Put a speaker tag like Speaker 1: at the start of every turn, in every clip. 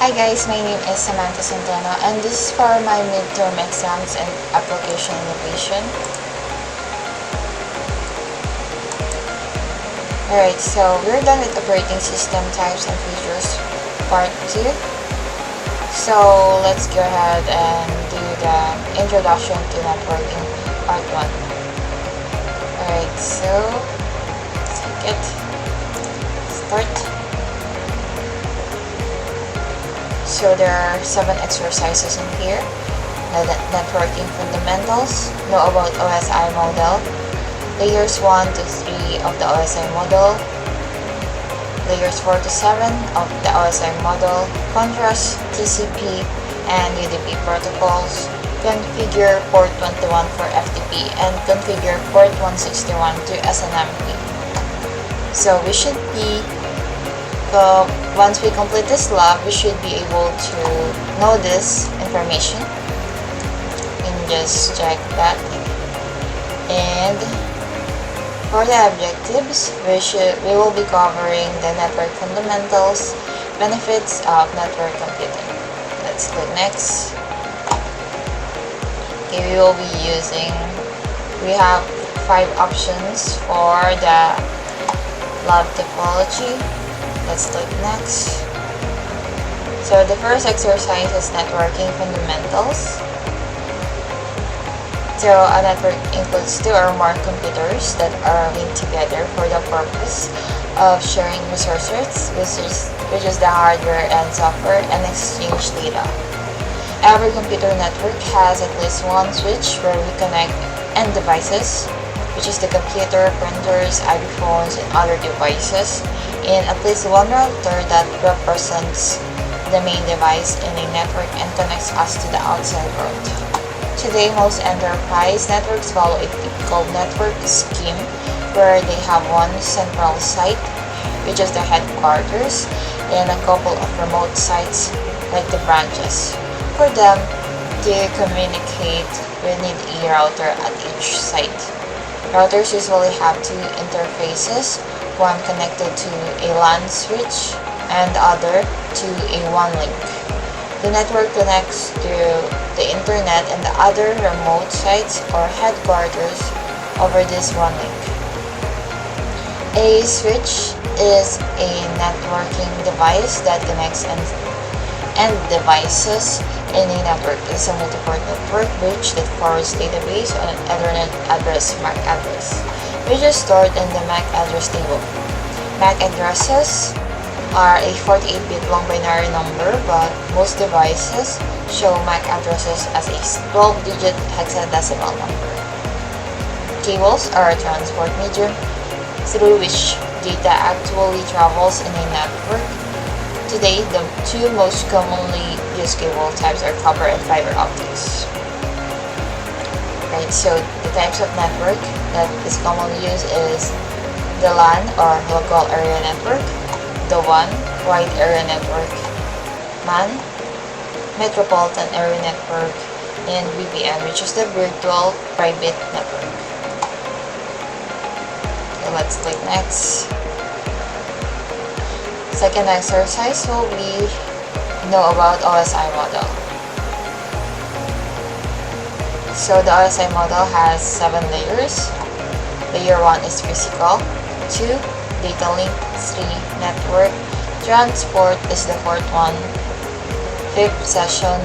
Speaker 1: Hi guys, my name is Samantha Centeno and this is for my midterm exams and application innovation. Alright, so we're done with operating system types and features part 2. So let's go ahead and do the introduction to networking part 1. Alright, so let's take it. Start. So there are 7 exercises in here. Networking fundamentals, know about OSI model, layers 1 to 3 of the OSI model, layers 4 to 7 of the OSI model, contrast, TCP, and UDP protocols, configure port 21 for FTP, and configure port 161 to SNMP. So we should be once we complete this lab, we should be able to know this information. You can just check that. And for the objectives, we will be covering the network fundamentals, benefits of network computing. Let's click next. Okay, we have 5 options for the lab topology. Let's click next. So the first exercise is networking fundamentals. So a network includes 2 or more computers that are linked together for the purpose of sharing resources, which is the hardware and software, and exchange data. Every computer network has at least one switch where we connect end devices, which is the computer, printers, IP phones, and other devices, and at least one router that represents the main device in a network and connects us to the outside world. Today, most enterprise networks follow a typical network scheme where they have one central site, which is the headquarters, and a couple of remote sites like the branches. For them to communicate, we need a router at each site. Routers usually have 2 interfaces, one connected to a LAN switch and the other to a WAN link. The network connects to the internet and the other remote sites or headquarters over this WAN link. A switch is a networking device that connects end devices in a network. It's a multi-port network bridge that forwards database on an Ethernet address, MAC address, which is stored in the MAC address table. MAC addresses are a 48-bit long binary number, but most devices show MAC addresses as a 12-digit hexadecimal number. Cables are a transport medium through which data actually travels in a network. Today, the 2 most commonly used cable types are copper and fiber optics. Right, so the types of network that is commonly used is the LAN or local area network, the WAN, wide area network, MAN, metropolitan area network, and VPN, which is the virtual private network. Okay, let's click next. Second exercise will be know about OSI model. So the OSI model has 7 layers. Layer 1 is physical, 2 data link, 3 network, transport is the 4th one, 5th session,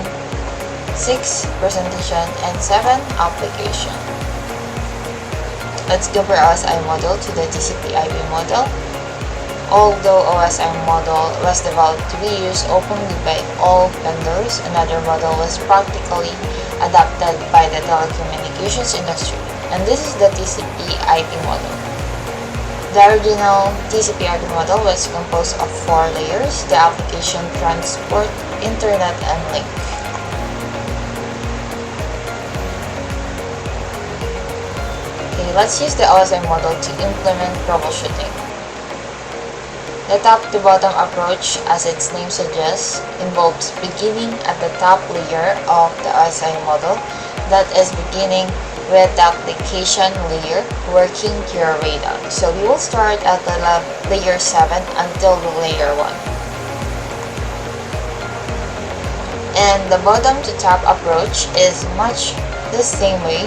Speaker 1: 6 presentation, and 7 application. Let's compare OSI model to the TCP/IP model. Although OSI model was developed to be used openly by all vendors, another model was practically adopted by the telecommunications industry, and this is the TCP/IP model. The original TCP/IP model was composed of 4 layers: the application, transport, internet, and link. Okay, let's use the OSI model to implement troubleshooting. The top-to-bottom approach, as its name suggests, involves beginning at the top layer of the OSI model, that is beginning with the application layer working your way down. So we will start at the layer 7 until the layer 1. And the bottom to top approach is much the same way,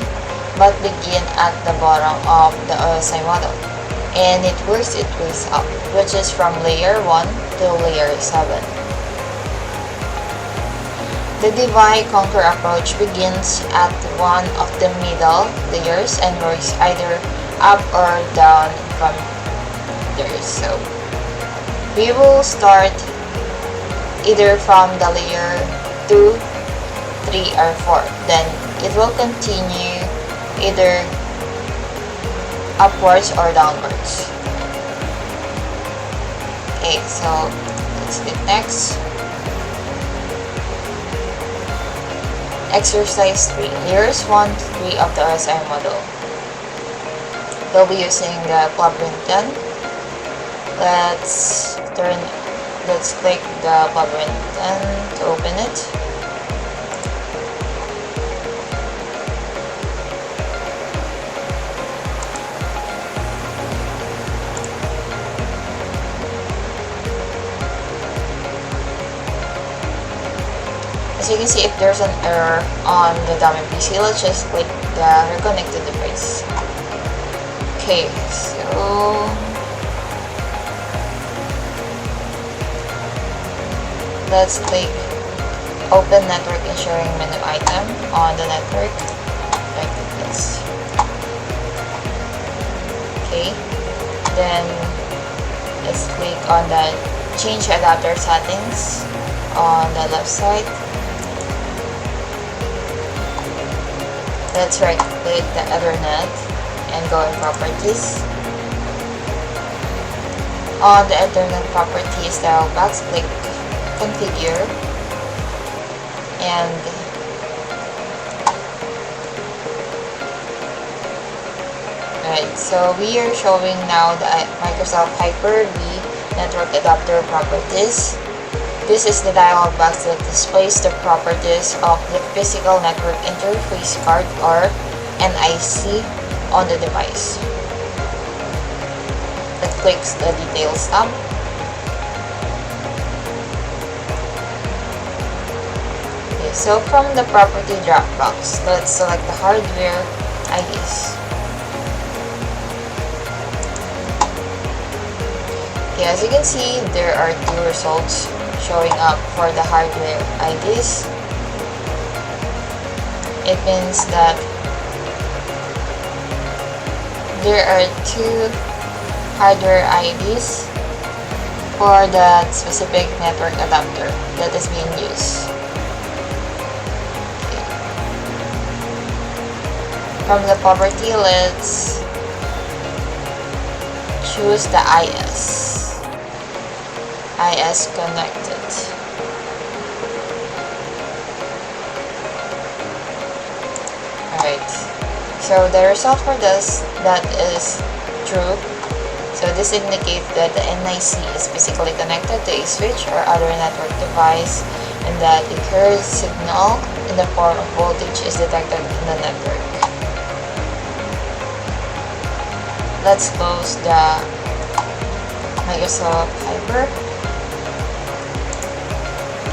Speaker 1: but begin at the bottom of the OSI model. And it works its way up, which is from layer 1 to layer 7. The divide conquer approach begins at one of the middle layers and works either up or down from there. So we will start either from the layer 2, 3, or 4. Then it will continue either upwards or downwards. Okay, so let's click next. Exercise 3. Layers 1 to 3 of the OSI model. We'll be using the labyrinth gun. Let's click the labyrinth gun to open it. As you can see, if there's an error on the dummy PC, let's just click the reconnected device. Okay, so let's click open network and sharing menu item on the network like this. Okay, then let's click on the change adapter settings on the left side. Let's right click the Ethernet and go in properties. On the Ethernet properties dialog box, click configure and right, so we are showing now the Microsoft Hyper-V network adapter properties. This is the dialog box that displays the properties of the physical network interface card or NIC on the device. Let's click the details tab. Okay, so from the property drop box, let's select the hardware IDs. Okay, as you can see, there are two results showing up for the hardware IDs. It means that there are two hardware IDs for that specific network adapter that is being used. Okay. From the property, let's choose the IS connected. Alright, so the result for this, that is true. So this indicates that the NIC is physically connected to a switch or other network device, and that the current signal in the form of voltage is detected in the network. Let's close the Microsoft Hyper.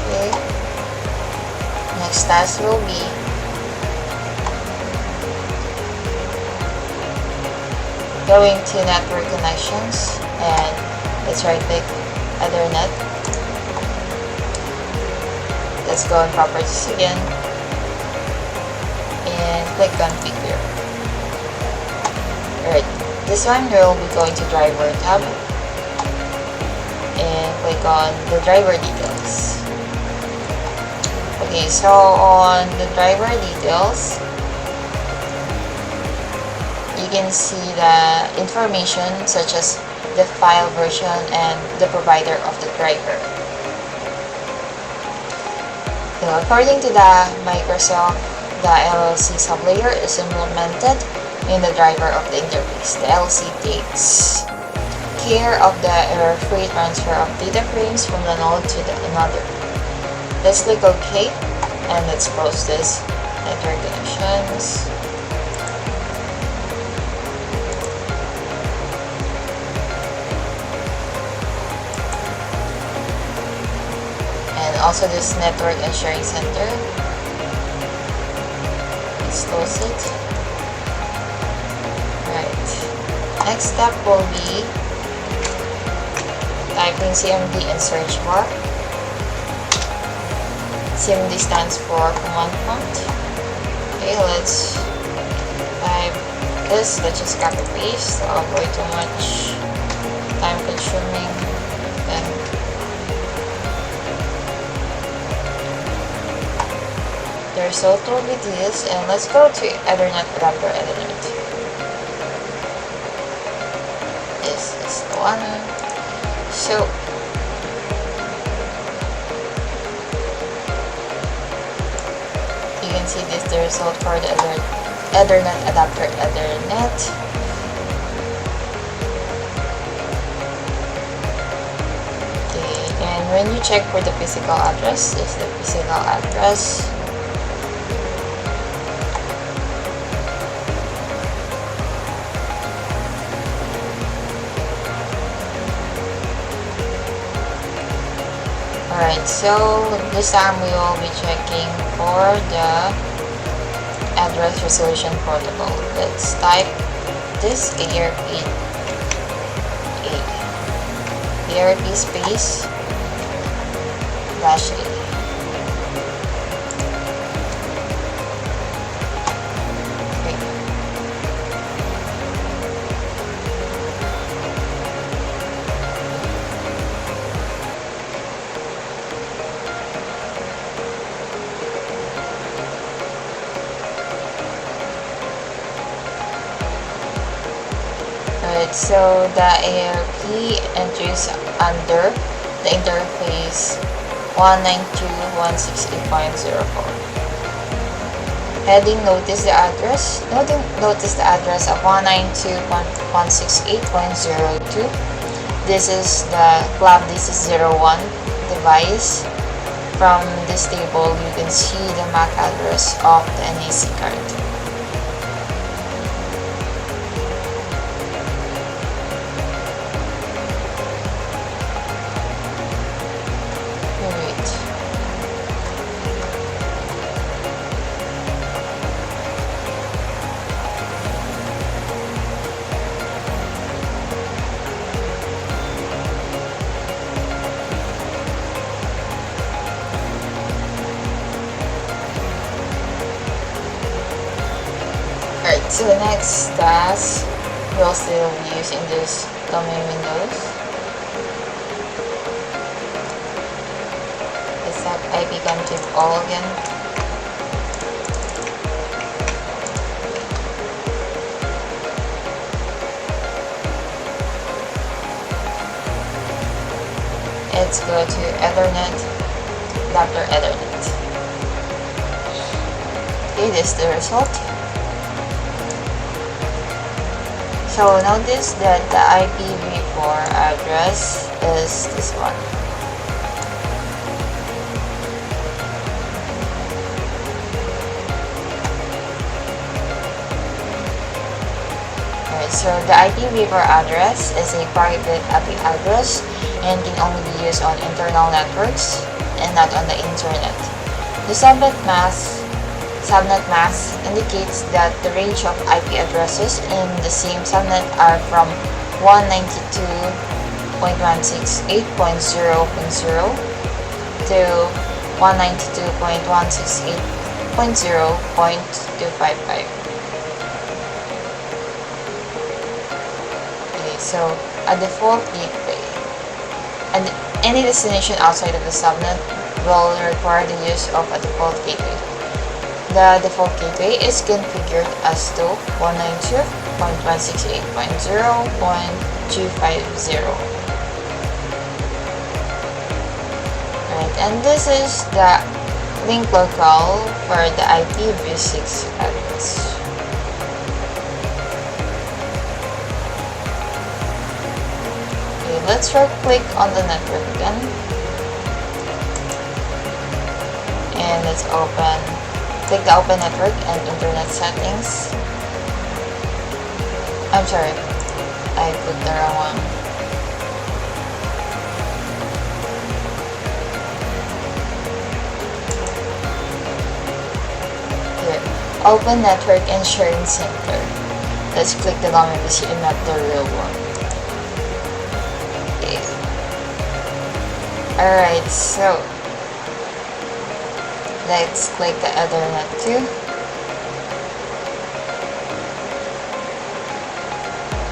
Speaker 1: Okay. Next task will be going to network connections, and let's right click Ethernet. Let's go in properties again and click configure. Alright, this one we'll be going to driver tab and click on the driver details. Okay, so on the driver details, you can see the information such as the file version and the provider of the driver. So according to the Microsoft, the LLC sublayer is implemented in the driver of the interface. The LLC takes care of the error-free transfer of data frames from the node to another. Let's click OK and let's close this network connections. also this network and sharing center. Let's close it. Right. Next step will be typing CMD in search bar. CMD stands for command prompt. Okay, let's type this. Let's just copy paste to avoid too much time consuming. Then the result will be this, and let's go to Ethernet adapter Ethernet. This is the one. So you can see this the result for the Ethernet adapter Ethernet. Okay, and when you check for the physical address, this is the physical address. Alright, so this time we will be checking for the address resolution protocol. Let's type this ARP space -A. Alright, so the ARP enters under the interface 192.168.04. Heading, notice the address. Notice the address of 192.168.02. This is the club. This is 01 device. From this table, you can see the MAC address of the NAC card. Alright, so the next task we'll still be using this domain windows. Let's type ipconfig all again. Let's go to Ethernet, adapter Ethernet. Okay, this is the result. So notice that the IPv4 address is this one. Alright, so the IPv4 address is a private IP address and can only be used on internal networks and not on the internet. The subnet mask indicates that the range of IP addresses in the same subnet are from 192.168.0.0 to 192.168.0.255. Okay, so a default gateway. And any destination outside of the subnet will require the use of a default gateway. The default gateway is configured as to 192.168.0.250. Right, and this is the link locale for the IPv6 address. Okay, let's right click on the network again. And let's click the open network and internet settings. I'm sorry, I put the wrong one. Open Network and Sharing Center. Let's click the domain because you're not the real one. Okay. Alright, so let's click the Ethernet too.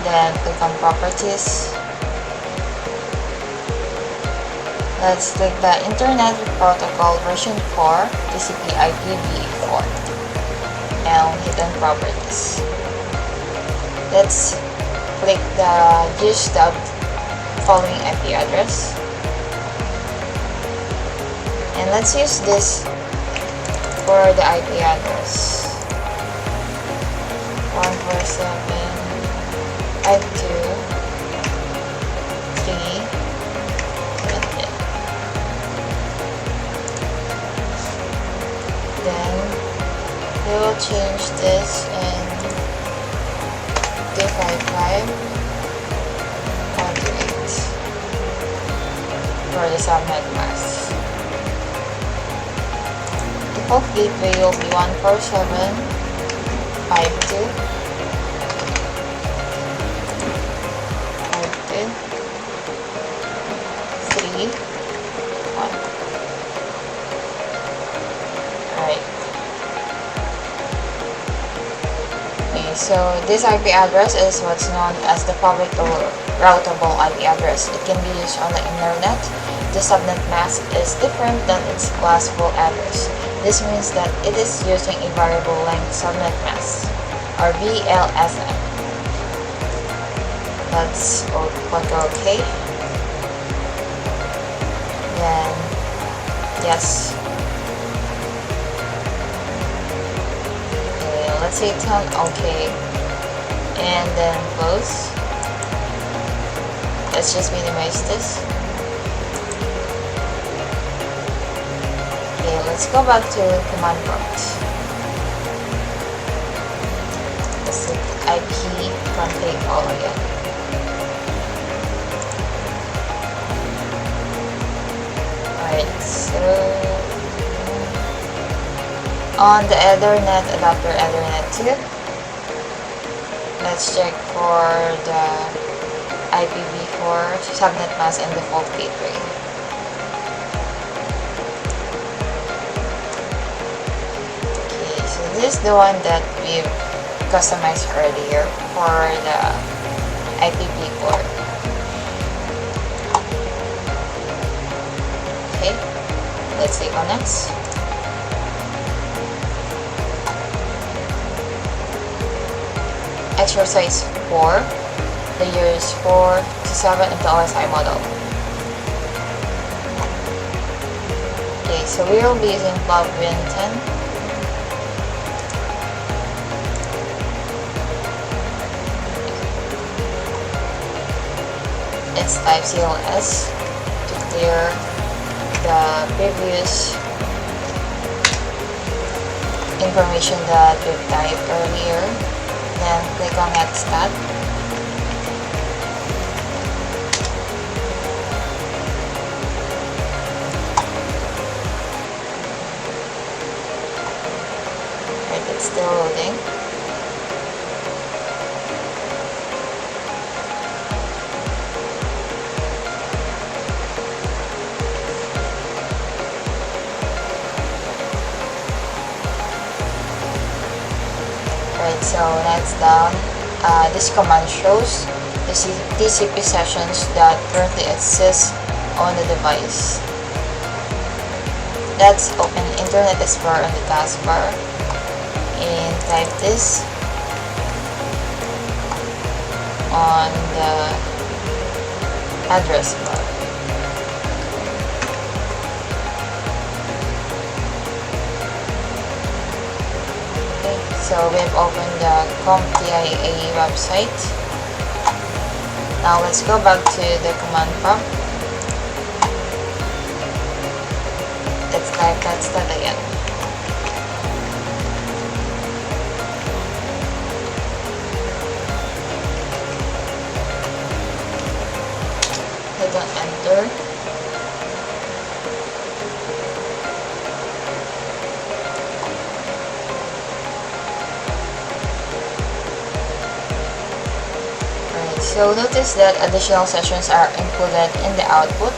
Speaker 1: Then click on Properties. Let's click the Internet Protocol version 4, TCP IPv4, and hit on Properties. Let's click use the following IP address, and let's use this for the IP address 147.52.3. Then we will change this in 255.28 for the subnet mask. Default gateway will be 147.52.3.1. Alright. Okay, so this IP address is what's known as the public routable IP address. It can be used on the internet. The subnet mask is different than its classical address. This means that it is using a variable length subnet mask, or VLSM. Let's click OK. Then yes. Okay, let's say turn OK, and then close. Let's just minimize this. Okay, let's go back to command prompt. Let's hit IP config all again. Alright, so on the Ethernet adapter Ethernet 2, let's check for the IPv4 subnet mask and default gateway. Okay, so this is the one that we've customized earlier for the IPv4. Okay, let's click on next. Exercise 4, layers 4 to 7 of the OSI model. Okay, so we will be using Win 10. It's type CLS to clear the previous information that we've typed earlier. Then click on Next tab. Right, it's still loading. Right, so next down, this command shows the TCP sessions that currently exist on the device. Let's open Internet Explorer on the taskbar and type this on the address bar. So we've opened the CompTIA website. Now let's go back to the command prompt. Let's type that again. Hit on enter. So notice that additional sessions are included in the output.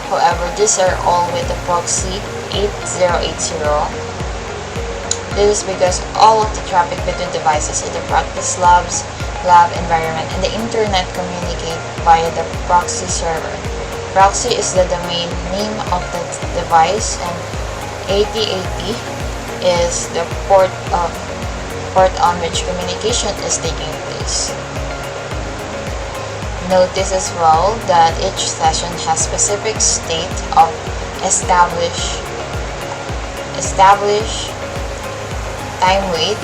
Speaker 1: However, these are all with the proxy 8080. This is because all of the traffic between devices in the practice lab environment, and the internet communicate via the proxy server. Proxy is the domain name of the device, and 8080 is the port on which communication is taking place. Notice as well that each session has specific state of establish, time wait,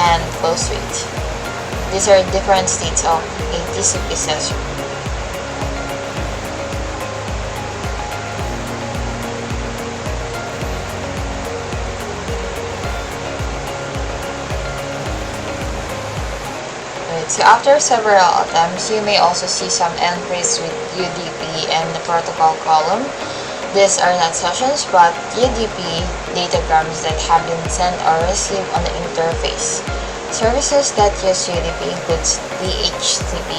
Speaker 1: and close wait. These are different states of a TCP session. So after several attempts, you may also see some entries with UDP and the protocol column. These are not sessions but UDP datagrams that have been sent or received on the interface. Services that use UDP includes DHCP,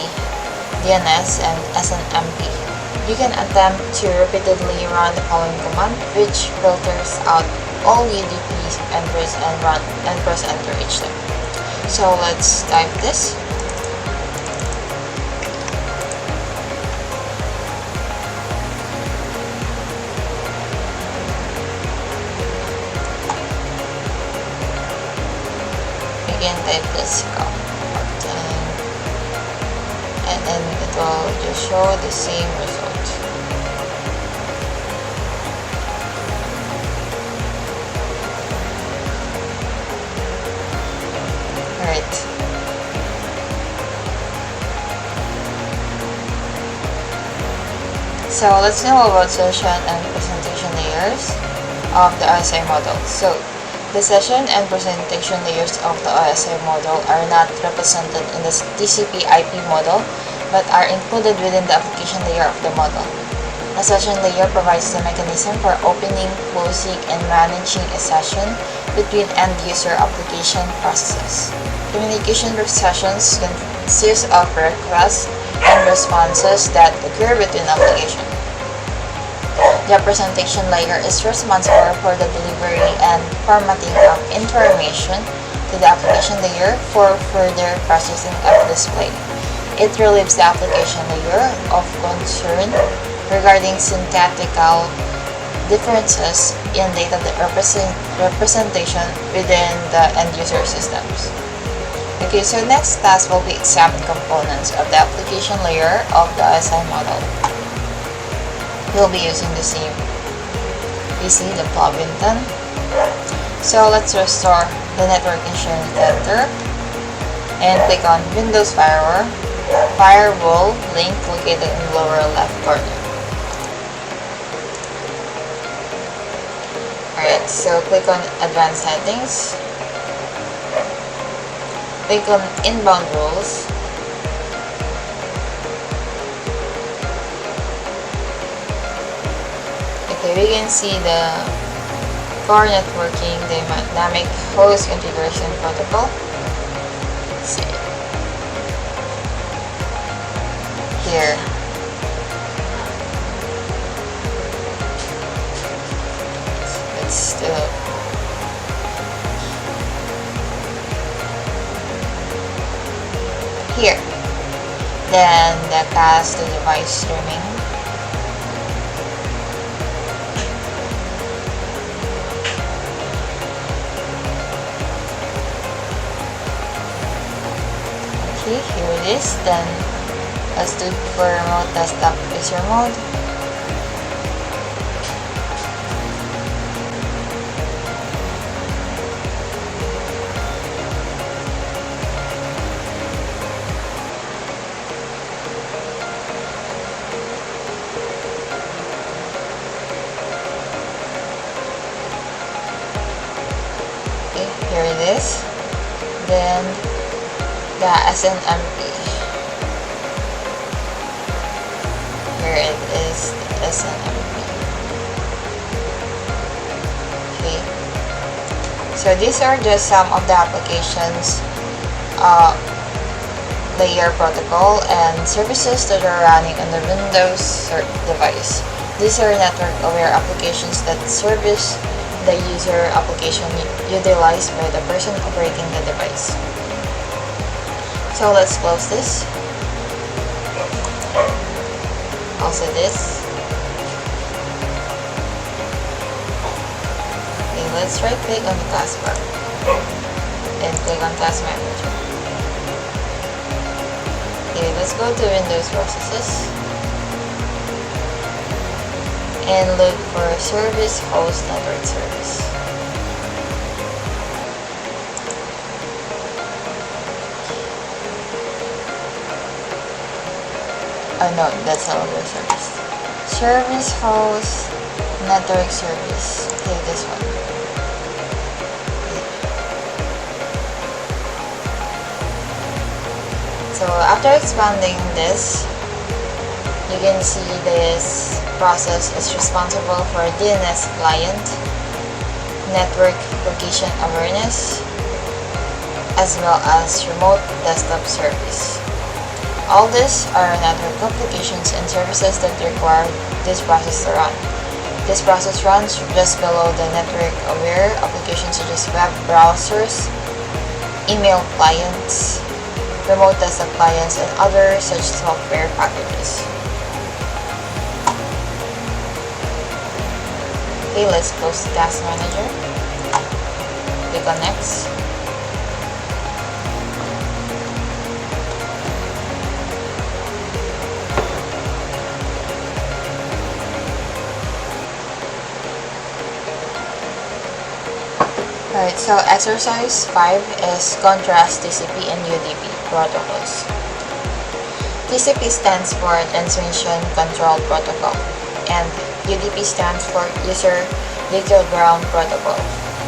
Speaker 1: DNS, and SNMP. You can attempt to repeatedly run the following command, which filters out all UDP entries and press enter each time. So let's type this. Again, type this and then it will just show the same result. Alright. So let's know about session and presentation layers of the OSI model. So the session and presentation layers of the OSI model are not represented in the TCP/IP model, but are included within the application layer of the model. A session layer provides the mechanism for opening, closing, and managing a session between end-user application processes. Communication with sessions consists of requests and responses that occur between applications. The presentation layer is responsible for the delivery and formatting of information to the application layer for further processing of display. It relieves the application layer of concern regarding syntactical differences in data representation within the end-user systems. Okay, so next task will be examine components of the application layer of the OSI model. We'll be using the same PC, the Villota. So let's restore the network insurance center and click on Windows Firewall link located in the lower left corner. Alright, so click on Advanced Settings, click on Inbound Rules, we can see the core networking, the dynamic host configuration protocol. Let's see here. Let's do it. Here. Then the task to device streaming. Okay, here it is. Then let's do for remote desktop user mode. Okay, here it is. Then the SNMP. Here it is, the SNMP. Okay. So these are just some of the applications layer protocol and services that are running on the Windows device. These are network-aware applications that service the user application utilized by the person operating the device. So let's close this. Also this. Okay, let's right click on the taskbar and click on Task Manager. Okay, let's go to Windows Processes and look for Service Host Network Service. Oh no, that's another service. Service Host Network Service. Okay, this one. So after expanding this, you can see this process is responsible for DNS client, network location awareness, as well as remote desktop service. All these are network applications and services that require this process to run. This process runs just below the network-aware applications such as web browsers, email clients, remote desktop clients, and other such software packages. Okay, let's close the Task Manager. Click on Next. Alright, so exercise 5 is contrast TCP and UDP protocols. TCP stands for Transmission Control Protocol, and UDP stands for User Data Ground Protocol.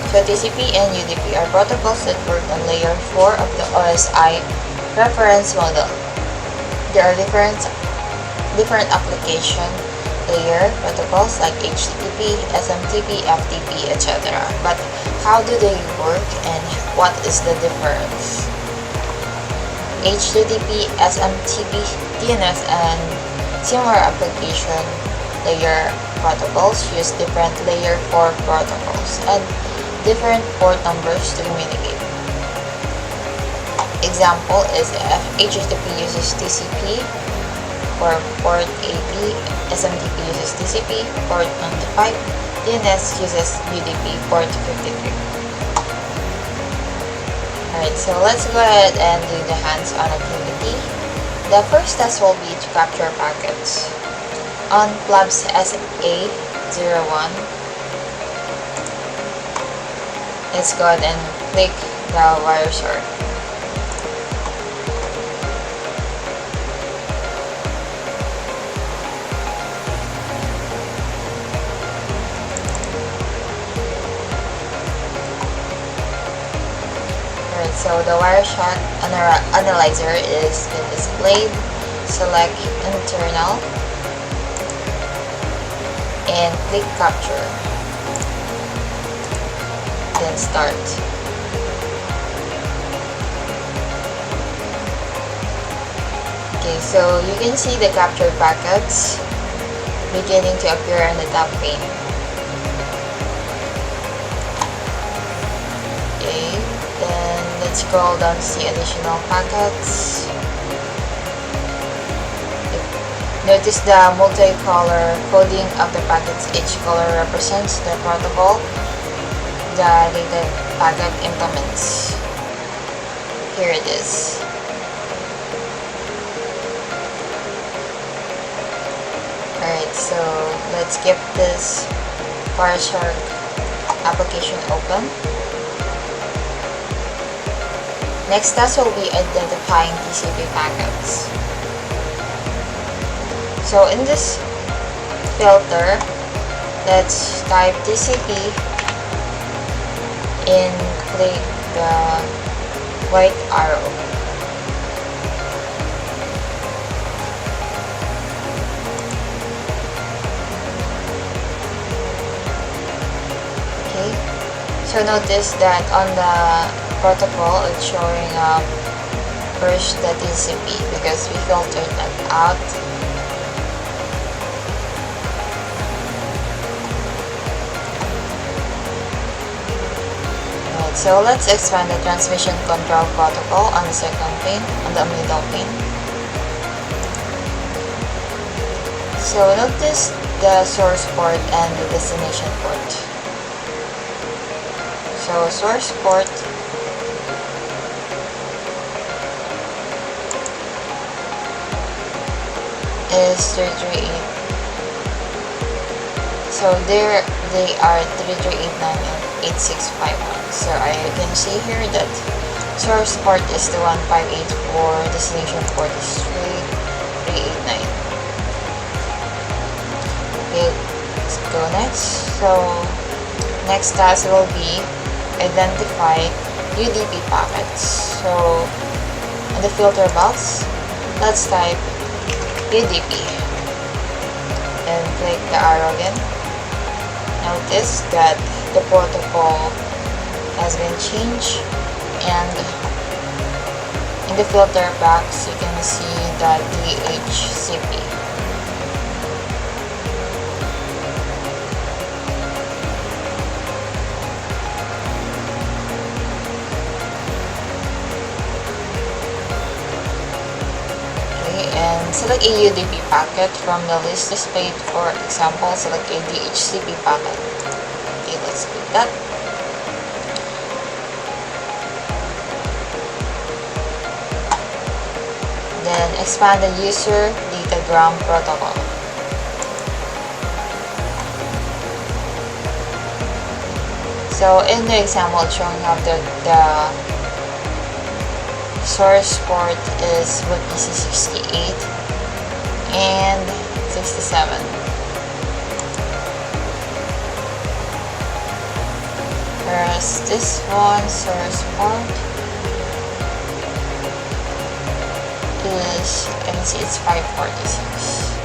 Speaker 1: So TCP and UDP are protocols that work on layer 4 of the OSI reference model. There are different application layer protocols like HTTP, SMTP, FTP, etc. But how do they work and what is the difference? HTTP, SMTP, DNS, and similar application layer protocols use different layer 4 protocols and different port numbers to communicate. Example is if HTTP uses TCP for port 80, SMTP uses TCP port 95, DNS uses UDP port 53. Alright, so let's go ahead and do the hands-on activity. The first test will be to capture packets. On Plabs SA01, let's go ahead and click the Wireshark. So the Wireshark analyzer is been displayed. Select internal and click capture. Then start. Okay, so you can see the captured packets beginning to appear on the top pane. Let's scroll down to see additional packets. Notice the multicolor coding of the packets. Each color represents the protocol the data packet implements. Here it is. Alright, so let's keep this Wireshark application open. Next task will be identifying TCP packets. So in this filter, let's type TCP and click the white arrow. Okay, so notice that on the protocol it's showing up first the TCP because we filtered that out. Alright, so let's expand the transmission control protocol on the second pin, on the middle pin. So notice the source port and the destination port. So source port is 338. So there they are 3389 and 8651. So you can see here that source port is the 1584, destination port is 3389. Okay, let's go next. So next task will be identify UDP packets. So in the filter box, let's type UDP and click the arrow again. Notice that the protocol has been changed, and in the filter box you can see the DHCP. And select a UDP packet from the list displayed. For example, select a DHCP packet. Okay, let's click that. Then expand the user datagram protocol. So in the example showing up the source port is VPC 68 and 67. Whereas this one, source port, is, you can see it's 546.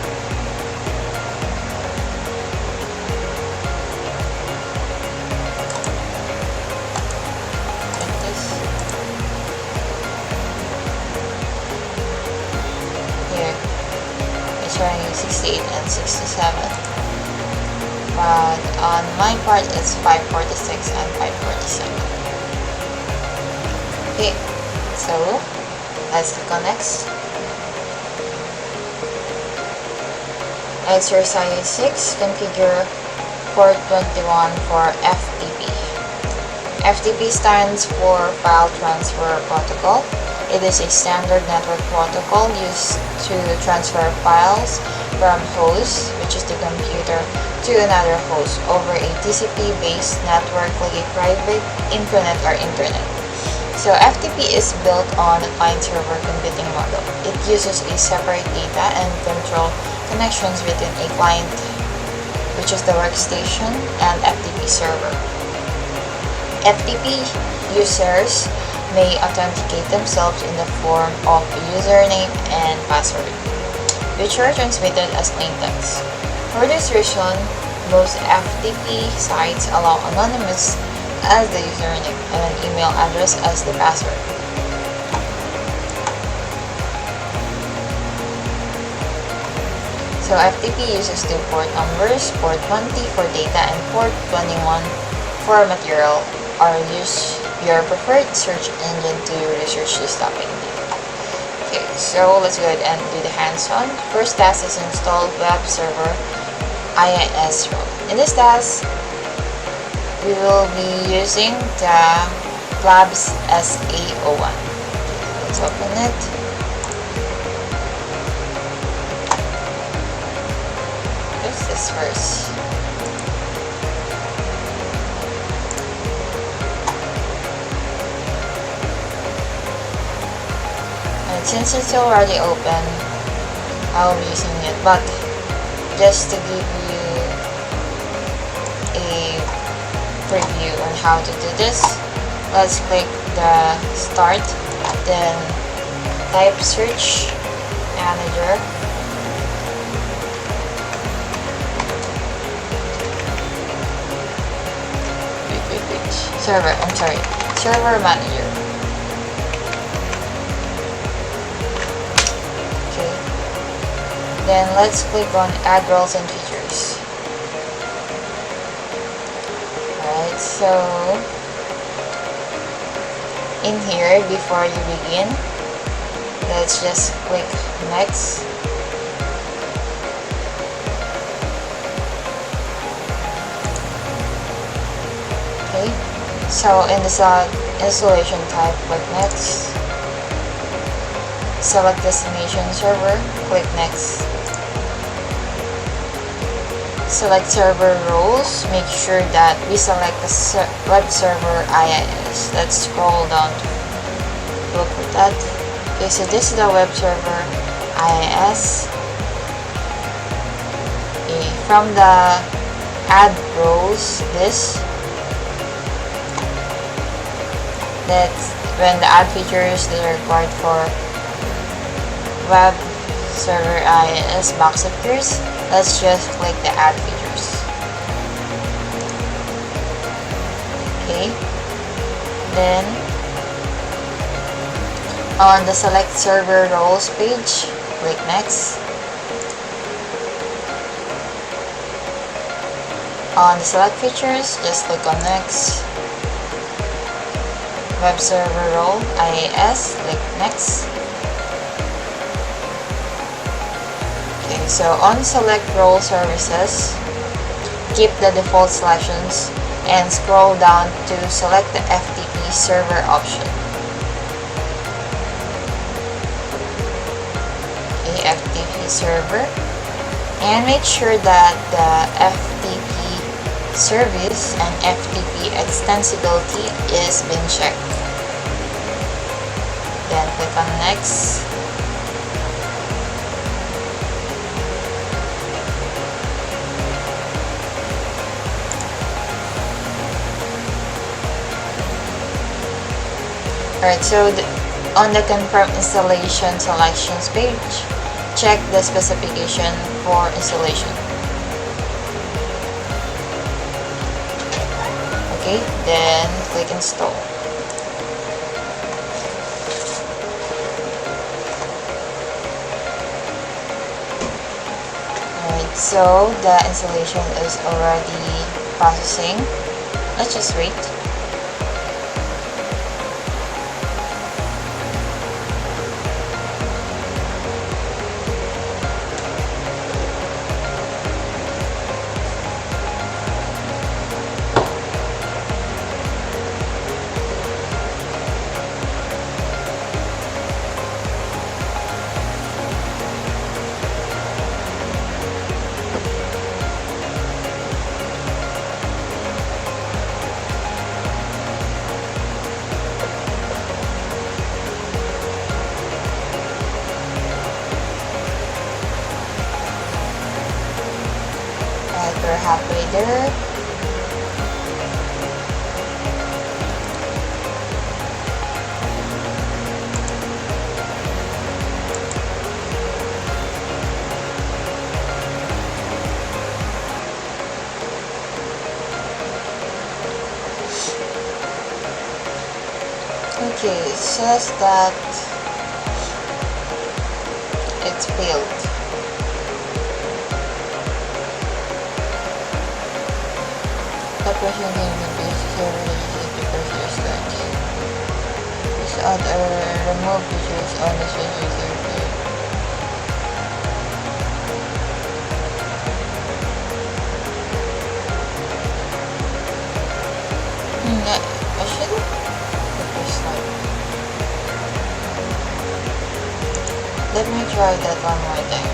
Speaker 1: Showing 68 and 67, but on my part it's 546 and 547. Okay, so let's click on next. Exercise 6, configure port 21 for FTP. FTP stands for File Transfer Protocol. It is a standard network protocol used to transfer files from host, which is the computer, to another host over a TCP-based network like a private intranet or internet. So FTP is built on a client-server computing model. It uses a separate data and control connections between a client, which is the workstation, and FTP server. FTP users may authenticate themselves in the form of a username and password, which are transmitted as plain text. For this reason, most FTP sites allow anonymous as the username and an email address as the password. So FTP uses two port numbers, port 20 for data and port 21 for material, or use your preferred search engine to research this topic. Okay, so let's go ahead and do the hands-on. First task is install web server IIS role. In this task, we will be using the Labs SA01. Let's open it. What's this first? Since it's already open, I'll be using it, but just to give you a preview on how to do this, let's click the start, then type search manager, server manager. Then let's click on add roles and features. Alright, so in here, before you begin, let's just click next. Okay, so in the installation type, click next. Select destination server, click next. Select server roles, make sure that we select the web server IIS. Let's scroll down to look at that. Okay, so this is the web server IIS. Okay, from the add roles list, that's when the add features that are required for web server IIS box appears. Let's just click the add features. Okay, then on the select server roles page, click next. On the select features, just click on next. Web server role IIS, click next. Okay, so on select role services, keep the default selections and scroll down to select the FTP server option. Okay, FTP server, and make sure that the FTP service and FTP extensibility is been checked. Then click on next. Alright, so on the confirm installation selections page, check the specification for installation. Okay, then click install. Alright, so the installation is already processing. Let's just wait. We're halfway there. Okay, it says that it's failed. The question name will be securely because there's that. These add or remove features on the user page. I shouldn't put this slide. Let me try that one more time.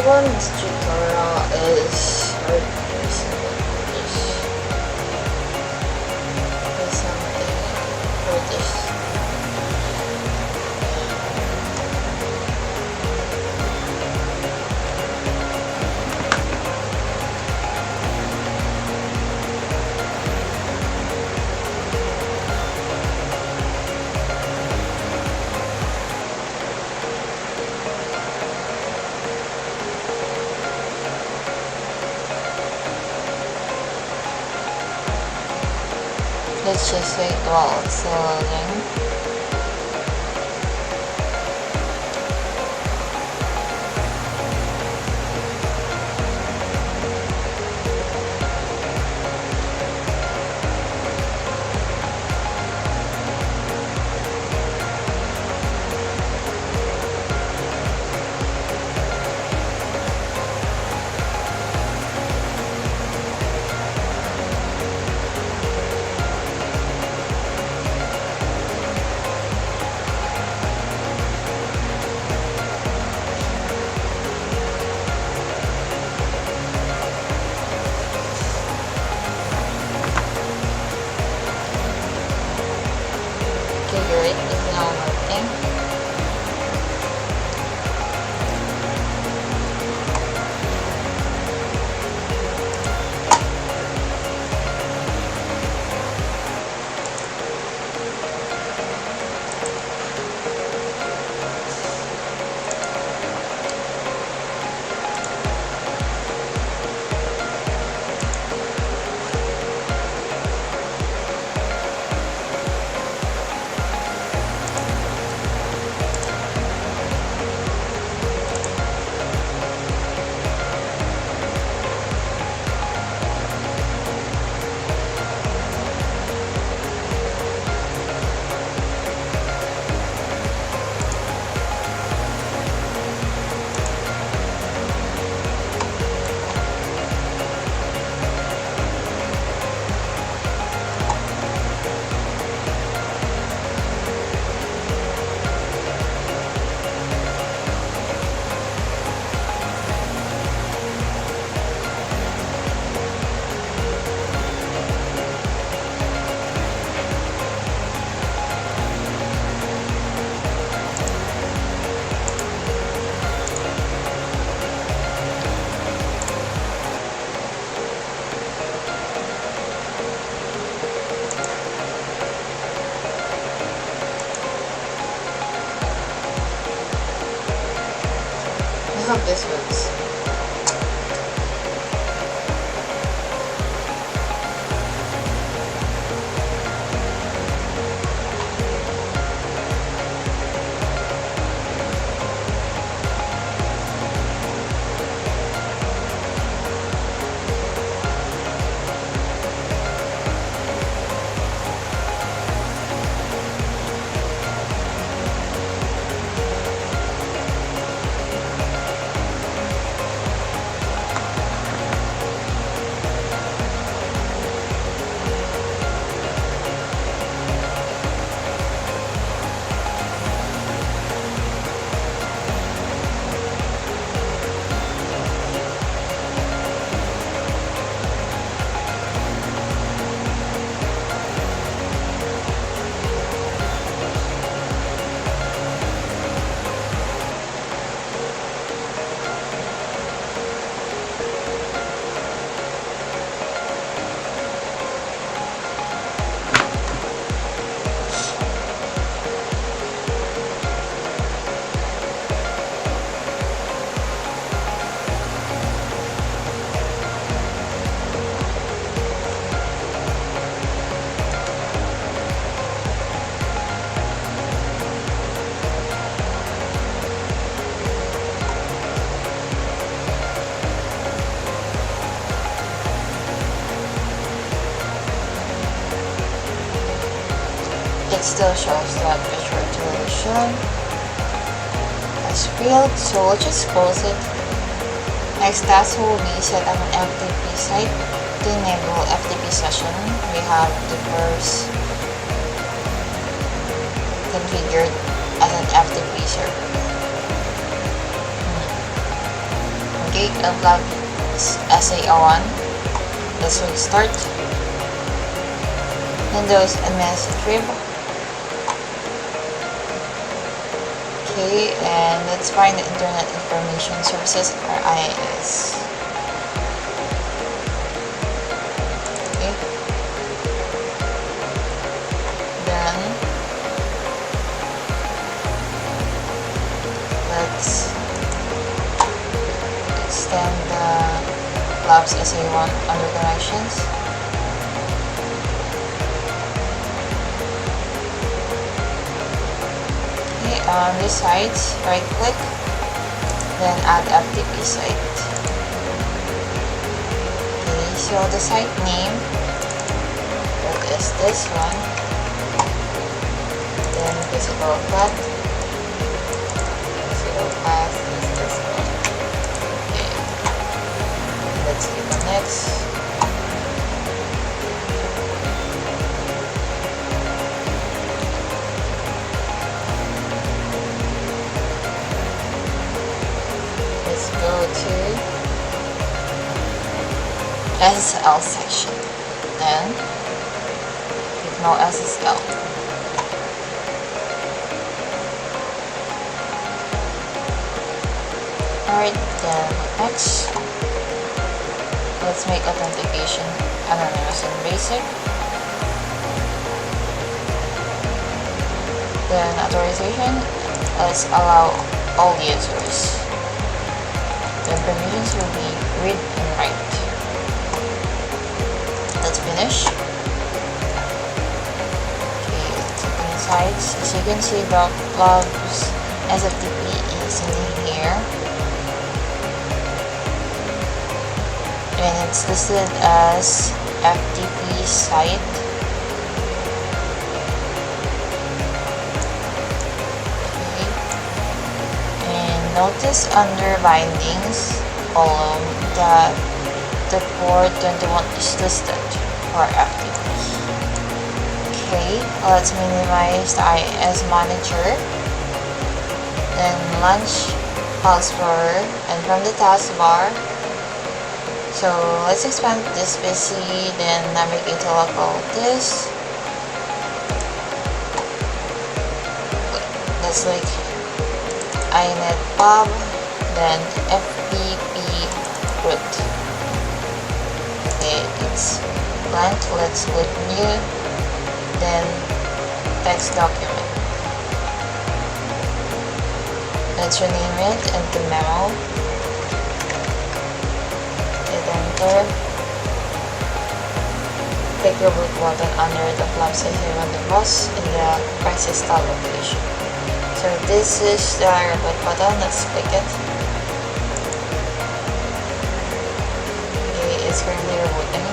Speaker 1: the one in tutorial is something for this. Let's just wait while it's still loading. Figure it is now working. I hope this works. It still shows that picture resolution has failed, so we'll just close it. Next task will be set up an FTP site. To enable FTP session, we have the first configured as an FTP server. Okay, upload SA01. Let's restart. Windows administrative. Okay, and let's find the Internet Information Services or IIS. Okay. Then let's extend the Labs SA1 under connections. On this site, right click, then add FTP site. Okay, so the site name, that is this one. Then physical path is this one. Okay, let's click on next. Go to SSL section, then click no SSL. Alright, then next, let's make authentication anonymous and basic. Then authorization, let's allow all users. The permissions will be read and write. Let's finish. Okay, clicking sites. As you can see, the Labs SFTP is in here, and it's listed as FTP site. Notice under bindings column that the port 21 is listed for FTP. Okay, let's minimize the IIS manager. Then launch File Explorer, and from the taskbar, so let's expand this PC, then navigate to local disk. Let's like inet pub, then fpp root. Okay, it's blank. Let's click new, then text document. Let's rename it into memo. Hit enter. Click the root button under the Labs SA1 device in the crisis tab location. So this is the reboot button. Let's click it. Okay, it's currently rebooting.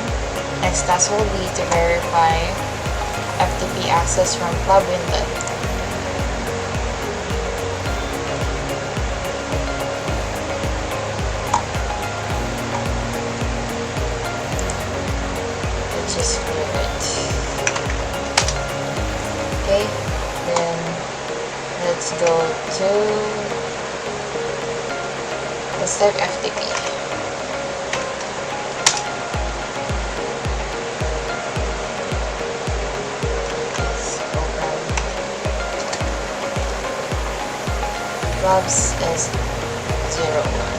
Speaker 1: Next task will be to verify FTP access from Club Window. Let's just clear it. Okay, then let's go to, let's type FTP. Let's open. Labs is 01.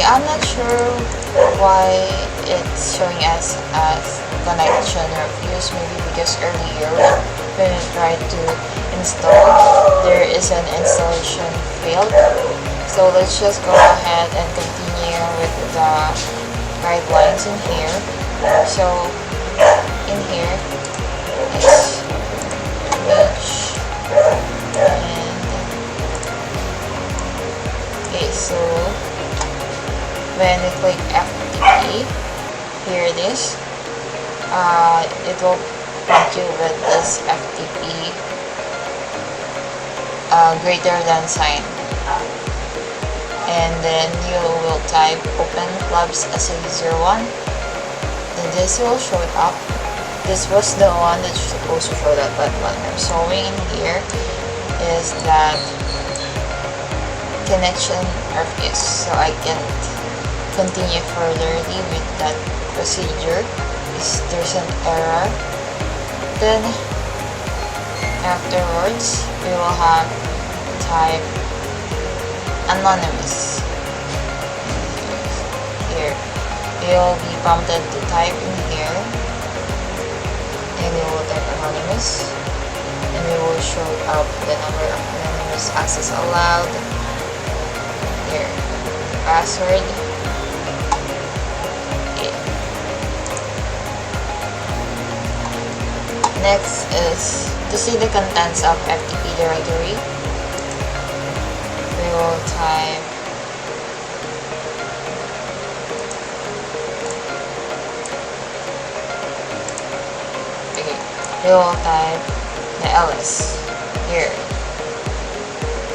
Speaker 1: I'm not sure why it's showing us as connection refused. Maybe because earlier when we tried to install, there is an installation failed. So let's just go ahead and continue with the guidelines in here. So in here, it's image and okay, so when we click FTP, here it is. It will prompt you with this FTP greater than sign, and then you will type open clubs SA01. Then this will show up. This was the one that's supposed to show that, but what I'm showing in here is that connection refused, so I can't continue furtherly with that procedure because there's an error. Then afterwards we will have type anonymous. Here you will be prompted to type in here, and you will type anonymous, and it will show up the number of anonymous access allowed. Here, password. Okay. Next is to see the contents of FTP directory. We will type we will type the ls here.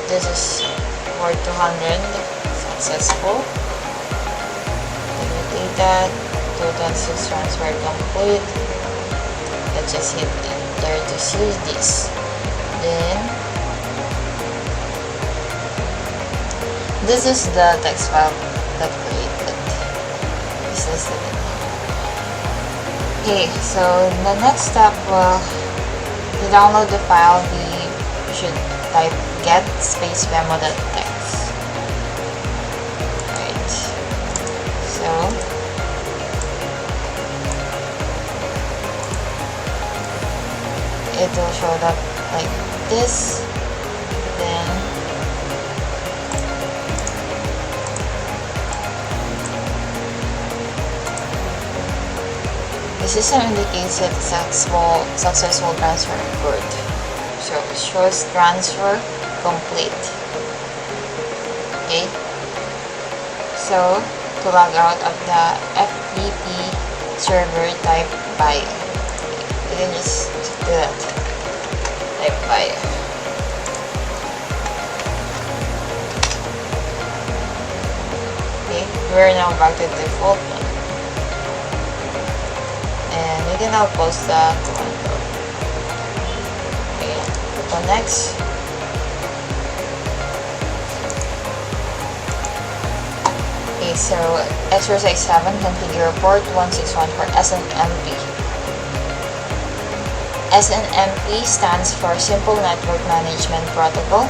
Speaker 1: This is for 200 successful. Then that total sys transfer complete. Let's just hit enter to see this. Then this is the text file that created. This is the Okay, so the next step, to download the file, we should type get space memo.txt. Right. So it will show up like this. Then the system indicates that successful transfer occurred. So it shows transfer complete. Okay. So to log out of the FTP server, type bye. You can just do that. Type bye. Okay. We're now back to the default one. And we can now post the command. Okay, click on next. Okay, so exercise 7, configure port 161 for SNMP. SNMP stands for Simple Network Management Protocol.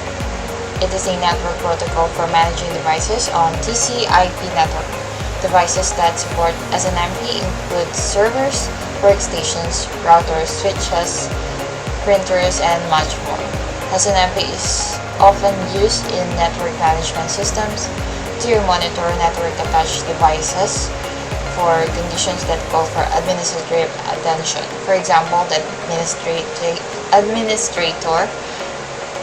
Speaker 1: It is a network protocol for managing devices on TCP/IP network. Devices that support SNMP include servers, workstations, routers, switches, printers, and much more. SNMP is often used in network management systems to monitor network-attached devices for conditions that call for administrative attention. For example, the administrator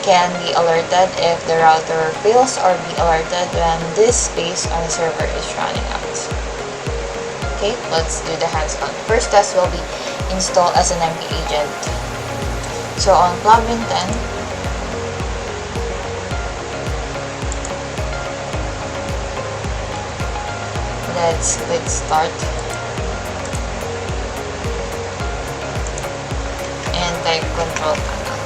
Speaker 1: can be alerted if the router fails, or be alerted when this space on the server is running out. Okay, let's do the hands-on. First test will be install SNMP agent. So on plugin 10, let's click start and type control panel.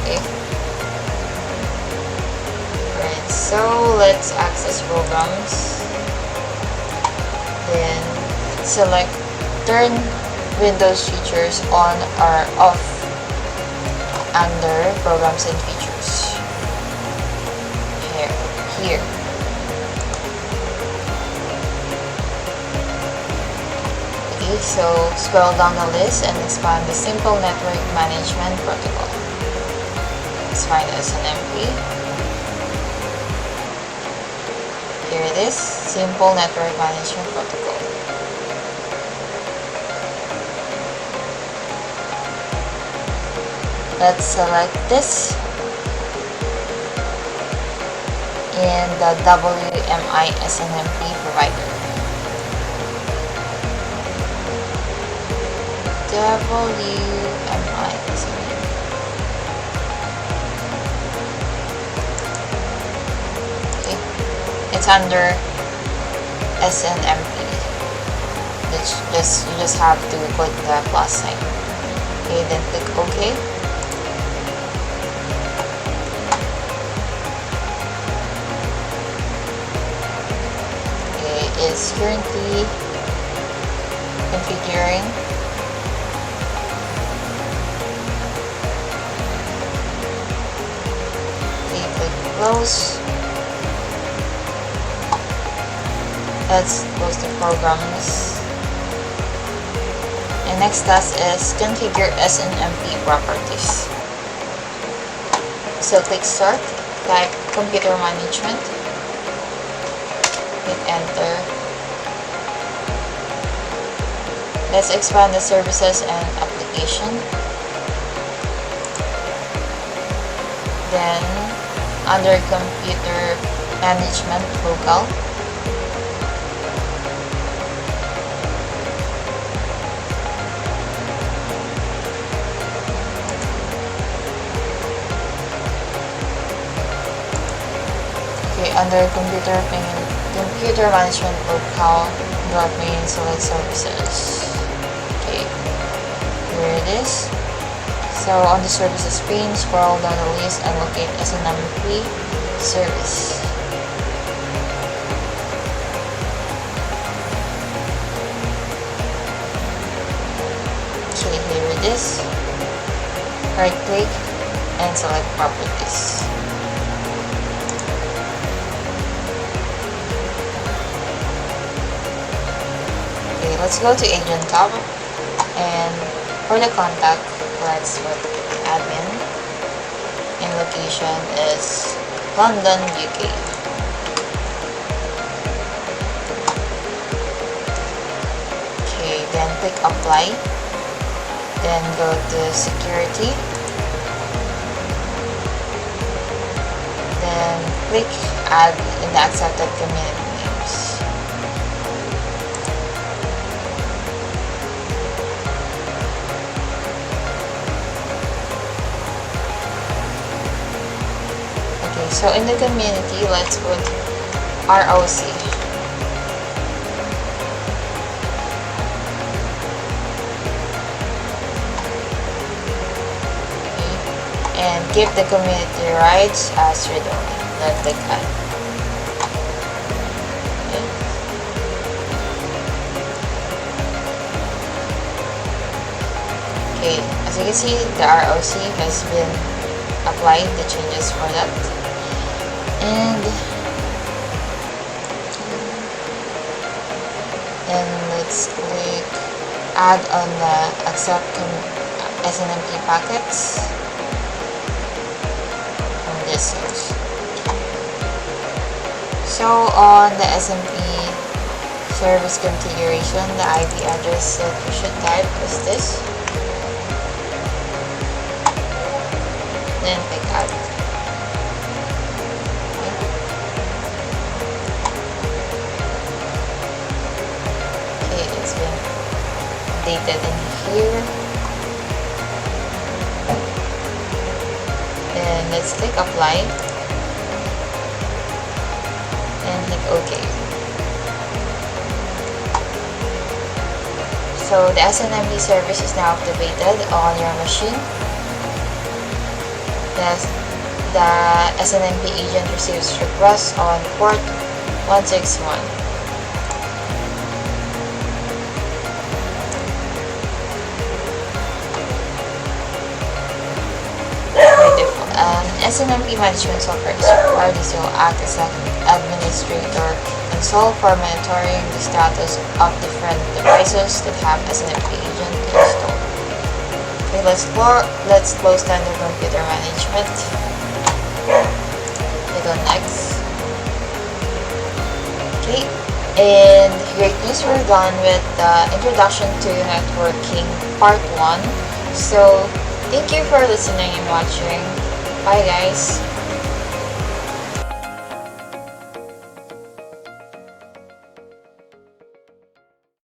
Speaker 1: Okay. Alright, so let's access programs. Then select turn Windows features on or off under programs and features. Here. Okay, so scroll down the list and expand the Simple Network Management Protocol. Let's find SNMP. Here it is, Simple Network Management Protocol. Let's select this in the WMI SNMP provider. WMI SNMP. it's under SNMP. You just have to put the plus sign. Okay, then click OK. Okay, it's currently configuring. Okay, click close. Let's close the programs. And next task is configure SNMP properties. So click start, type computer management, hit enter. Let's expand the services and application. Then under computer management local, under computer management local dot main select services. Okay, here it is. So on the services pane, scroll down the list and locate SNMP service. Okay, here it is. Right click and select properties. Let's go to agent tab, and for the contact, let's put admin, and location is London, UK. Okay, then click apply, then go to security, then click add in the accepted community names. So in the community, let's put ROC. Okay. And give the community rights as read only. Then click add. Okay. As you can see, the ROC has been applied, the changes for that. And let's click add on the accept SNMP packets from this source. So on the SMP service configuration, the IP address that we should type is this. Then click add. Updated in here. Then let's click apply and hit OK. So the SNMP service is now activated on your machine. The SNMP agent receives requests on port 161. SNMP management software is required to act as an administrator and solve for monitoring the status of different devices that have SNMP agent installed. Okay, let's close down the computer management. Hit on next. Okay, and great news, we're done with the introduction to networking part 1. So thank you for listening and watching. Bye guys.